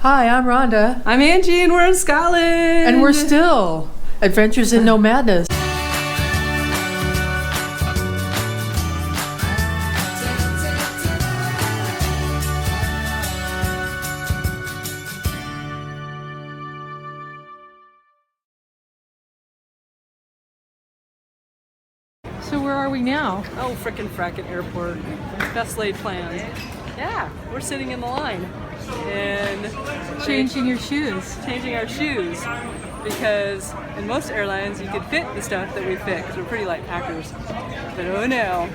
Hi, I'm Rhonda. I'm Angie, and we're in Scotland. And we're still Adventures in Nomadness. So where are we now? Oh, frickin' frackin' airport. Best laid plans. Yeah, we're sitting in the line and Changing your shoes. changing our shoes because in most airlines you could fit the stuff that we fit because we're pretty light packers. But oh no,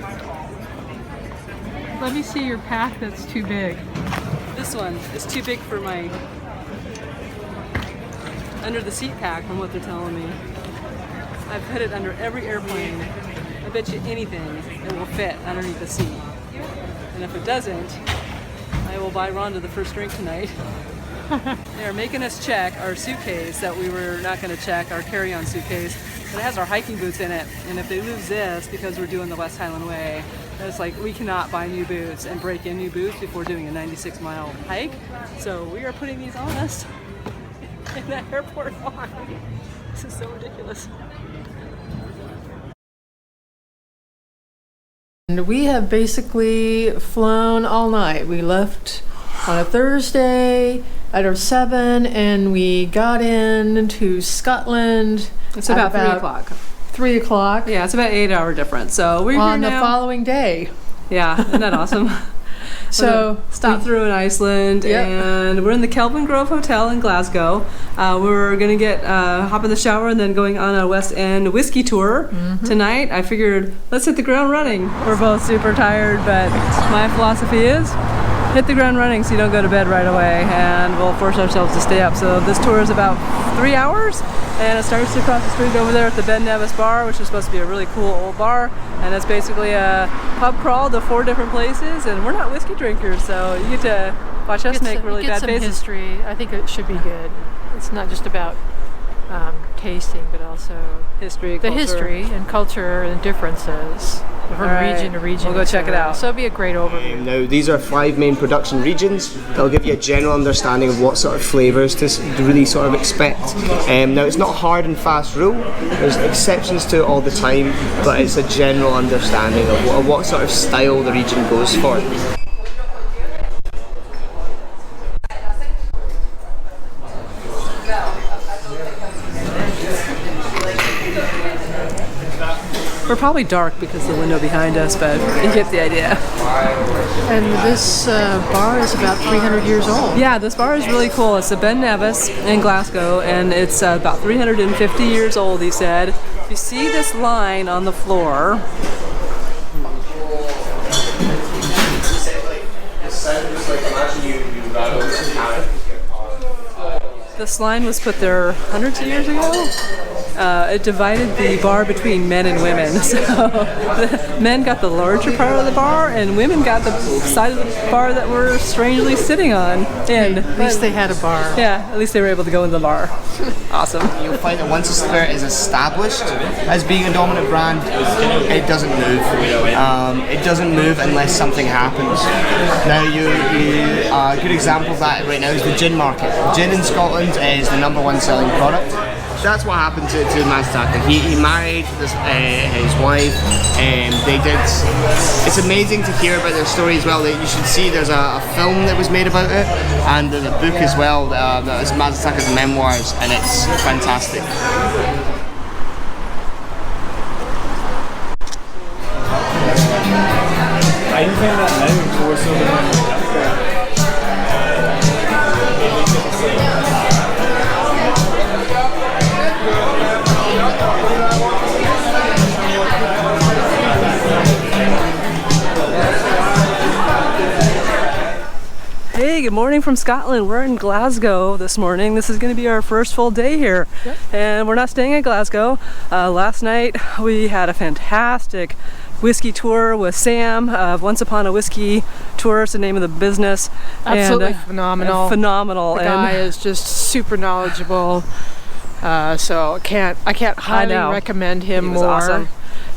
Let me see your pack that's too big. this one is too big for my under the seat pack from what they're telling me. I've put it under every airplane. I bet you anything it will fit underneath the seat. And if it doesn't, I will buy Rhonda the first drink tonight. They're making us check our suitcase that we were not going to check, our carry-on suitcase. But it has our hiking boots in it. And if they lose this because we're doing the West Highland Way, it's like we cannot buy new boots and break in new boots before doing a 96-mile hike. So we are putting these on us in the airport line. This is so ridiculous. And we have basically flown all night. We left on a Thursday at 7 and we got into Scotland. It's about 3 o'clock. 3 o'clock. Yeah, it's about 8-hour difference. So we're On here the now. following day. Yeah, isn't that awesome? So Stopped through in Iceland, Yep. and we're in the Kelvin Grove Hotel in Glasgow. We're gonna get hop in the shower and then going on a West End Whisky Tour tonight. I figured let's hit the ground running. We're both super tired, but my philosophy is hit the ground running so you don't go to bed right away, and we'll force ourselves to stay up. So this tour is about 3 hours, and it starts across the street over there at the Ben Nevis Bar, which is supposed to be a really cool old bar, and it's basically a pub crawl to 4 different places, and we're not whiskey drinkers, so you get to watch us make really bad some faces. history. I think it should be good. It's not just about tasting, but also History, the culture. history and culture and differences from All right. region to region. We'll go check it etc. out. So it'll be a great overview. Now, these are 5 main production regions. They'll give you a general understanding of what sort of flavours to really sort of expect. Now, it's not a hard and fast rule. There's exceptions to it all the time, but it's a general understanding of what sort of style the region goes for. We're probably dark because of the window behind us, but you get the idea. And this bar is about 300 years old. Yeah, this bar is really cool. It's the Ben Nevis in Glasgow, and it's about 350 years old, he said. You see this line on the floor. This line was put there hundreds of years ago. It divided the bar between men and women. So the men got the larger part of the bar, and women got the side of the bar that we're strangely sitting on. And At least they had a bar. yeah, at least they were able to go into the bar. Awesome. You'll find that once a spirit is established as being a dominant brand, it doesn't move. It doesn't move unless something happens. Now, a good example of that right now is the gin market. Gin in Scotland is the #1 selling product. That's what happened to Mazataka. He married his wife, and they did. It's amazing to hear about their story as well. You should see there's a film that was made about it, and there's a book as well that is Mazataka's memoirs, and it's fantastic. Hey, good morning from Scotland. We're in Glasgow this morning. This is going to be our first full day here. Yep. And we're not staying in Glasgow. Last night we had a fantastic whiskey tour with Sam of Once Upon a Whiskey Tour is the name of the business. Absolutely and, phenomenal. Phenomenal. The guy is just super knowledgeable. So I can't highly recommend him He was more awesome.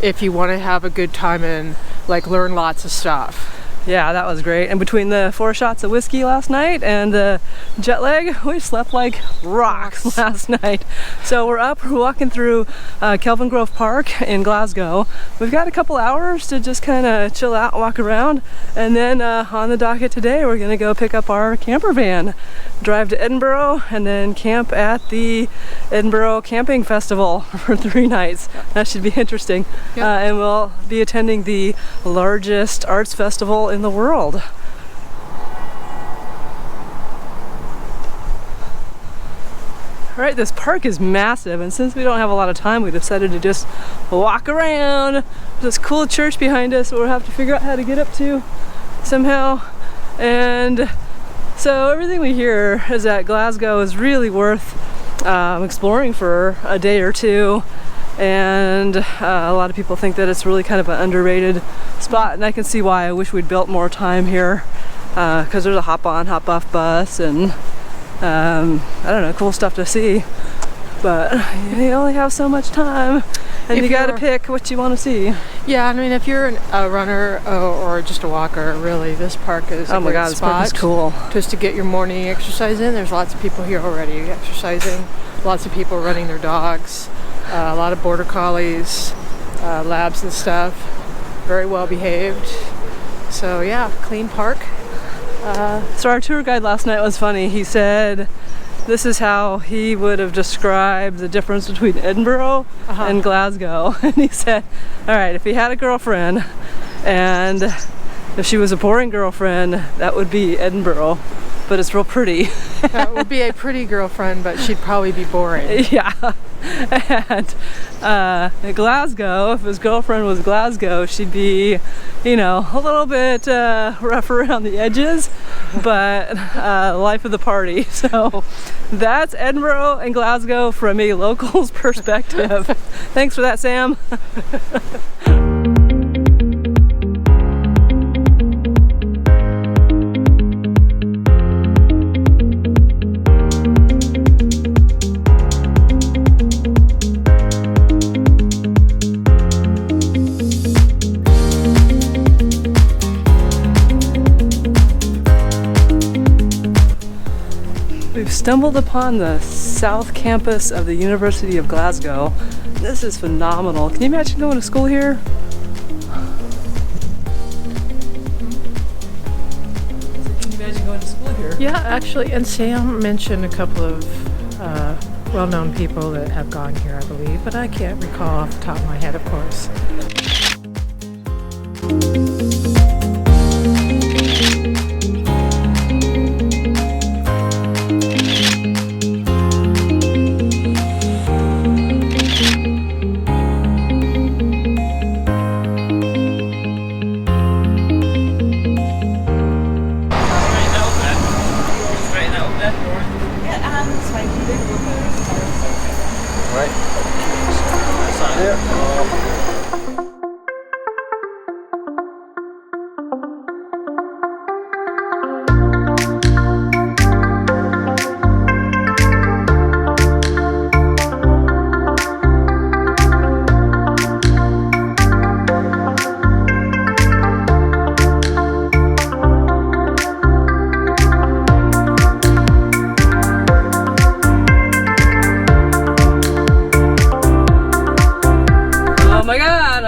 if you want to have a good time and like learn lots of stuff. Yeah, that was great. And between the 4 shots of whiskey last night and the jet lag, we slept like rocks last night. So we're up, we're walking through Kelvin Grove Park in Glasgow. We've got a couple hours to just kind of chill out, walk around, and then on the docket today, we're gonna go pick up our camper van, drive to Edinburgh, and then camp at the Edinburgh Camping Festival for 3 nights. That should be interesting. Yep. And we'll be attending the largest arts festival in the world. All right, this park is massive, and since we don't have a lot of time, we decided to just walk around. There's this cool church behind us we'll have to figure out how to get up to somehow. And so everything we hear is that Glasgow is really worth exploring for a day or two. And a lot of people think that it's really kind of an underrated spot, and I can see why. I wish we'd built more time here, because there's a hop-on, hop-off bus, and I don't know, cool stuff to see. But you only have so much time, and you gotta pick what you want to see. Yeah, I mean, if you're a runner or just a walker, really, this park is a great spot. This park is cool. Just to get your morning exercise in. There's lots of people here already exercising. Lots of people running their dogs. A lot of border collies, labs and stuff. Very well behaved. So yeah, clean park. So our tour guide last night was funny. He said this is how he would have described the difference between Edinburgh and Glasgow. And he said, all right, if he had a girlfriend and if she was a boring girlfriend, that would be Edinburgh. But it's real pretty. That would be a pretty girlfriend, but she'd probably be boring. Yeah. And in Glasgow, if his girlfriend was Glasgow, she'd be, you know, a little bit rough around the edges, but life of the party. So that's Edinburgh and Glasgow from a local's perspective. Thanks for that, Sam. We've stumbled upon the south campus of the University of Glasgow. This is phenomenal. Can you imagine going to school here? Can you imagine going to school here? Yeah, actually, and Sam mentioned a couple of well-known people that have gone here, I believe, but I can't recall off the top of my head, of course.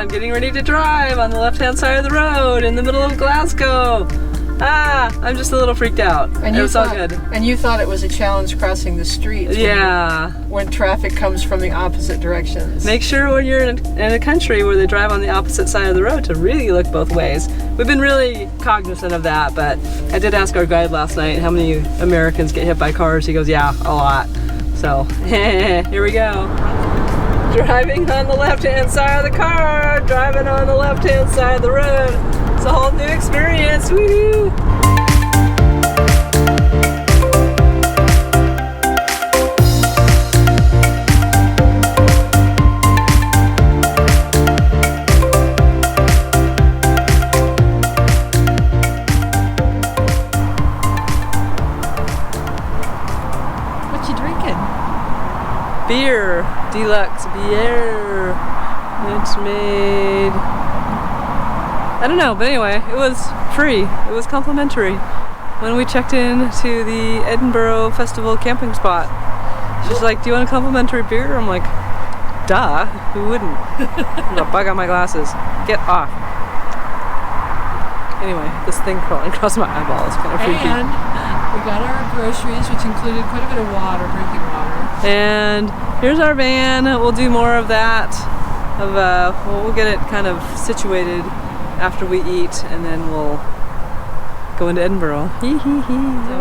Getting ready to drive on the left-hand side of the road in the middle of Glasgow. I'm just a little freaked out. And it was all good. And you thought it was a challenge crossing the streets. Yeah. When traffic comes from the opposite directions. Make sure when you're in a country where they drive on the opposite side of the road to really look both ways. We've been really cognizant of that, but I did ask our guide last night how many Americans get hit by cars. He goes, yeah, a lot. So, here we go. Driving on the left-hand side of the car, driving on the left-hand side of the road. It's a whole new experience, woo-hoo! What you drinking? Beer, deluxe beer. It's made, I don't know, but anyway, it was free. It was complimentary when we checked in to the Edinburgh Festival Camping spot. She's like, do you want a complimentary beer? I'm like, duh, who wouldn't? I'm gonna bug out my glasses. Get off. Anyway, this thing crawling across my eyeball is kind of freaky. And we got our groceries, which included quite a bit of water, drinking water. And here's our van. We'll do more of that. We'll get it kind of situated after we eat, and then we'll go into Edinburgh. So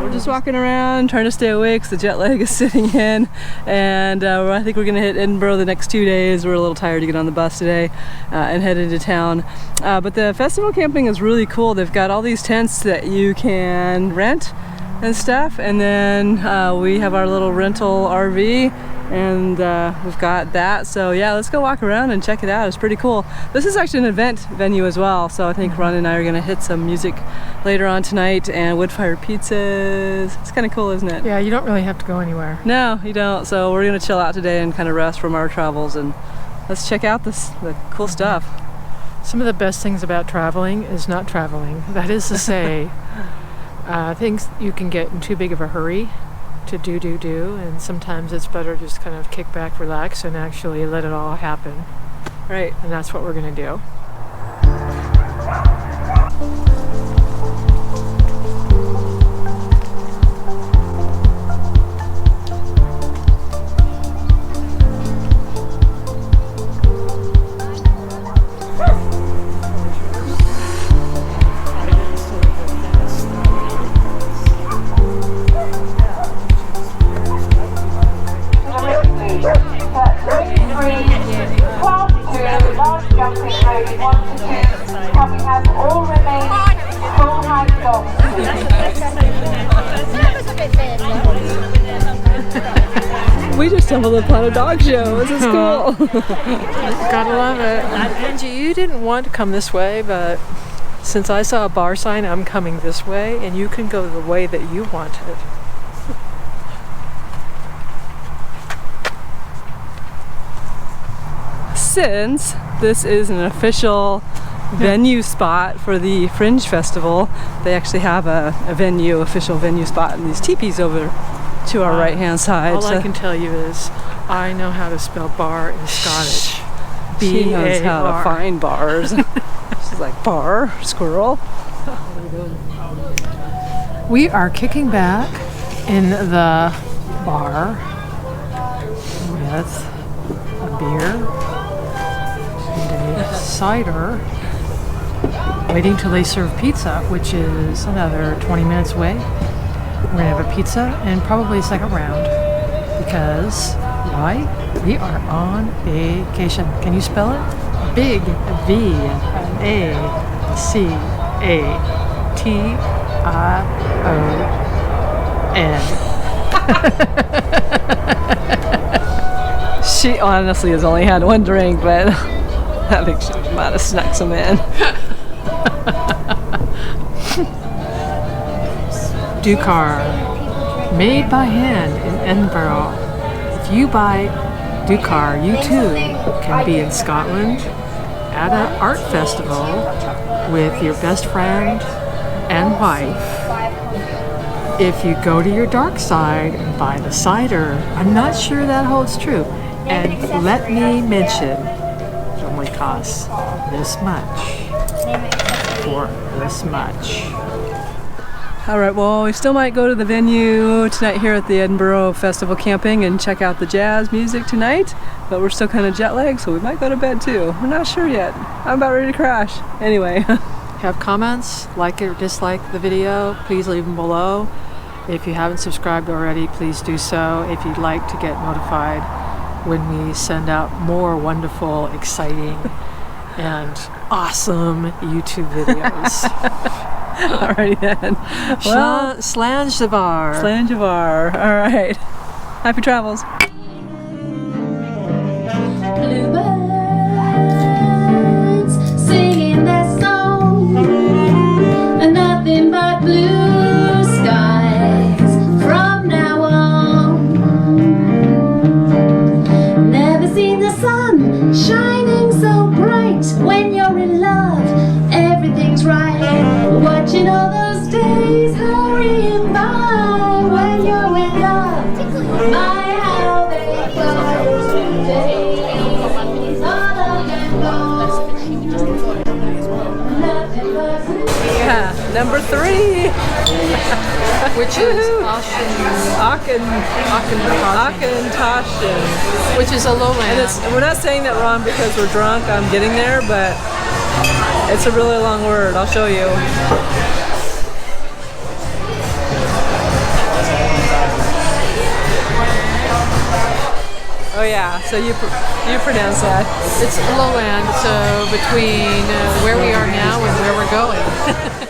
we're just walking around trying to stay awake because the jet lag is sitting in, and I think we're gonna hit Edinburgh the next 2 days. We're a little tired to get on the bus today and head into town. But the festival camping is really cool. They've got all these tents that you can rent and stuff, and then we have our little rental RV, and we've got that. So yeah, let's go walk around and check it out. It's pretty cool. This is actually an event venue as well, so I think Ron and I are gonna hit some music later on tonight and wood-fired pizzas. It's kind of cool, isn't it? Yeah, you don't really have to go anywhere. No, you don't. So we're gonna chill out today and kind of rest from our travels, and let's check out the cool stuff. Some of the best things about traveling is not traveling. That is to say, things you can get in too big of a hurry to do, and sometimes it's better just kind of kick back, relax, and actually let it all happen. Right. And that's what we're gonna do. We just stumbled upon a dog show. This is cool. Gotta love it. Angie, you didn't want to come this way, but since I saw a bar sign, I'm coming this way, and you can go the way that you wanted. Since this is an official venue spot for the Fringe Festival, they actually have a official venue spot in these teepees over to our right hand side. All I can tell you is I know how to spell bar in Scottish. She knows how to B-A-R. find bars. She's like, bar, squirrel. We are kicking back in the bar with a beer and a cider, waiting till they serve pizza, which is another 20 minutes away. We're gonna have a pizza and probably a second round because why? We are on vacation. Can you spell it? Big VACATION. She honestly has only had one drink, but I think she might have snuck some in. Dukar, made by hand in Edinburgh. If you buy Dukar, you too can be in Scotland at an art festival with your best friend and wife. If you go to your dark side and buy the cider, I'm not sure that holds true. And let me mention, it only costs this much for this much. Alright, well, we still might go to the venue tonight here at the Edinburgh Festival Camping and check out the jazz music tonight, but we're still kind of jet lagged, so we might go to bed too. We're not sure yet. I'm about ready to crash. Anyway. Have comments, like or dislike the video, please leave them below. If you haven't subscribed already, please do so. If you'd like to get notified when we send out more wonderful, exciting, and awesome YouTube videos. Alrighty then. Well, Slangevar. Slangevar. Alright. Happy travels. Bluebirds singing their song, and nothing but blue skies from now on. Never seen the sun shining so bright. When you're in love, everything's right. What My, how they close days all up and gone. Nothing but Yeah, number 3. Which is Auchentoshan. which is a And lowland. we're not saying that wrong because we're drunk. I'm getting there, but it's a really long word. I'll show you. Oh yeah, so you pronounce that. It's lowland, so between where we are now and where we're going.